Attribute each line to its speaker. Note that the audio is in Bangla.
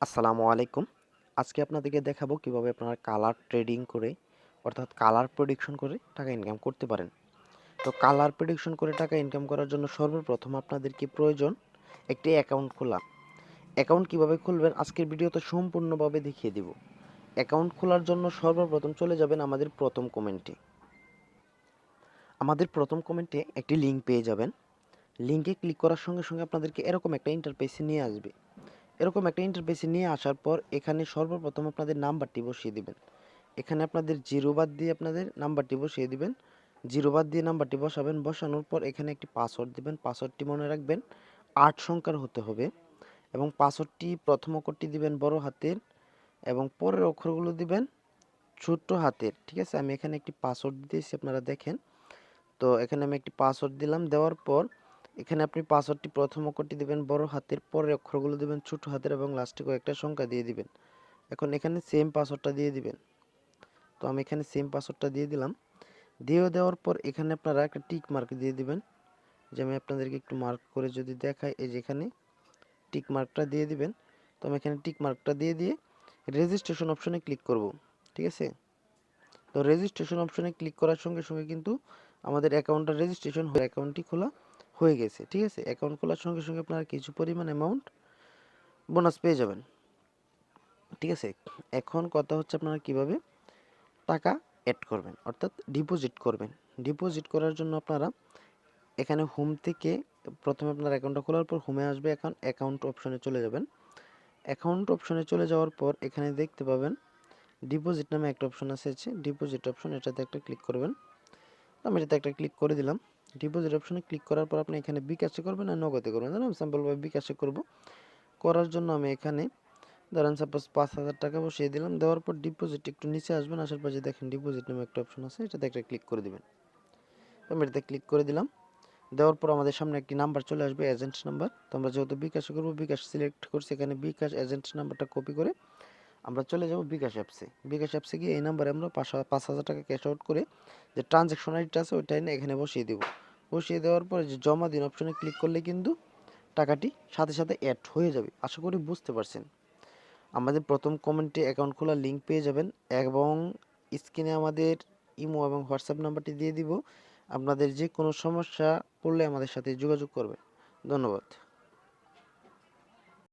Speaker 1: আসসালামু আলাইকুম। আজকে আপনাদেরকে দেখাবো কিভাবে আপনারা কালার ট্রেডিং করে অর্থাৎ কালার প্রেডিকশন করে টাকা ইনকাম করতে পারেন। তো কালার প্রেডিকশন করে টাকা ইনকাম করার জন্য সর্বপ্রথম আপনাদেরকে প্রয়োজন একটি অ্যাকাউন্ট খোলা। অ্যাকাউন্ট কিভাবে খুলবেন আজকের ভিডিওতে সম্পূর্ণভাবে দেখিয়ে দিব। অ্যাকাউন্ট খোলার জন্য সর্বপ্রথম চলে যাবেন আমাদের প্রথম কমেন্টে। আমাদের প্রথম কমেন্টে একটি লিঙ্ক পেয়ে যাবেন। লিঙ্কে ক্লিক করার সঙ্গে সঙ্গে আপনাদেরকে এরকম একটা ইন্টারফেসে নিয়ে আসবে। এরকম একটা ইন্টারফেসে নিয়ে আসার পর এখানে সর্বপ্রথম আপনাদের নাম্বারটি বসিয়ে দিবেন। এখানে আপনাদের জিরো বাদ দিয়ে আপনাদের নাম্বারটি বসিয়ে দিবেন। জিরো বাদ দিয়ে নাম্বারটি বসাবেন। বসানোর পর এখানে একটি পাসওয়ার্ড দিবেন। পাসওয়ার্ডটি মনে রাখবেন ৮ সংখ্যার হতে হবে এবং পাসওয়ার্ডটি প্রথম অক্ষরটি দিবেন বড় হাতের এবং পরের অক্ষরগুলো দিবেন ছোট্ট হাতের। ঠিক আছে, আমি এখানে একটি পাসওয়ার্ড দিয়েছি, আপনারা দেখেন। তো এখানে আমি একটি পাসওয়ার্ড দিলাম। দেওয়ার পর এখানে আপনি পাসওয়ার্ডটি প্রথম অক্ষরটি দিবেন বড় হাতের, পরের অক্ষরগুলো দিবেন ছোট হাতের এবং লাস্টে কয়েকটা সংখ্যা দিয়ে দিবেন। এখন এখানে সেম পাসওয়ার্ডটা দিয়ে দিবেন। তো আমি এখানে সেম পাসওয়ার্ডটা দিয়ে দিলাম। দেওয়ার পর এখানে আপনারা একটা টিক মার্ক দিয়ে দিবেন। যে আমি আপনাদেরকে একটু মার্ক করে যদি দেখাই, এই যে এখানে টিক মার্কটা দিয়ে দিবেন। তো আমি এখানে টিক মার্কটা দিয়ে রেজিস্ট্রেশন অপশনে ক্লিক করব। ঠিক আছে, তো রেজিস্ট্রেশন অপশনে ক্লিক করার সঙ্গে সঙ্গে কিন্তু আমাদের অ্যাকাউন্টটা রেজিস্ট্রেশন হয়ে অ্যাকাউন্টটি খোলা হয়ে গেছে। ঠিক আছে, অ্যাকাউন্ট খোলার সঙ্গে সঙ্গে আপনারা কিছু পরিমাণ অ্যামাউন্ট বোনাস পেয়ে যাবেন। ঠিক আছে, এখন কথা হচ্ছে আপনারা কিভাবে টাকা অ্যাড করবেন অর্থাৎ ডিপোজিট করবেন। ডিপোজিট করার জন্য আপনারা এখানে হোম থেকে প্রথমে আপনার অ্যাকাউন্টটা খোলার পর হোমে আসবে, এখন অ্যাকাউন্ট অপশনে চলে যাবেন। অ্যাকাউন্ট অপশনে চলে যাওয়ার পর এখানে দেখতে পাবেন ডিপোজিট নামে একটা অপশন আছে, ডিপোজিট অপশন, এটাতে একটা ক্লিক করবেন। আমি এটাতে একটা ক্লিক করে দিলাম। ডিপোজিট অপশনে ক্লিক করার পর আপনি এখানে বিকাশে করবেন আর নগদে করবেন। ধরুন আমি সিম্পলভাবে বিকাশে করব। করার জন্য আমি এখানে ধরেন সাপোজ ৫,০০০ টাকা বসিয়ে দিলাম। দেওয়ার পর ডিপোজিট একটু নিচে আসবেন, আসার পর যে দেখেন ডিপোজিট নামে একটা অপশন আছে, এটাতে একটা ক্লিক করে দিবেন। আমি এটাতে ক্লিক করে দিলাম। দেওয়ার পর আমাদের সামনে একটি নাম্বার চলে আসবে, এজেন্ট নাম্বার। তো আমরা যেহেতু বিকাশে করবো, বিকাশ সিলেক্ট করছি, এখানে বিকাশ এজেন্ট নাম্বারটা কপি করে আমরা চলে যাব বিকাশ অ্যাপসে। বিকাশ অ্যাপসে গিয়ে এই নাম্বারে আমরা ৫,০০০ টাকা ক্যাশ আউট করে যে ট্রানজ্যাকশন আইডিটা আছে ওইটা এনে এখানে বসিয়ে দেবো। বসিয়ে দেওয়ার পরে যে জমা দিন অপশনে ক্লিক করলে কিন্তু টাকাটি সাথে সাথে অ্যাড হয়ে যাবে। আশা করি বুঝতে পারছেন। আমাদের প্রথম কমেন্টে অ্যাকাউন্ট খোলার লিঙ্ক পেয়ে যাবেন এবং স্ক্রিনে আমাদের ইমো এবং হোয়াটসঅ্যাপ নাম্বারটি দিয়ে দিব। আপনাদের যে কোনো সমস্যা পড়লে আমাদের সাথে যোগাযোগ করবেন। ধন্যবাদ।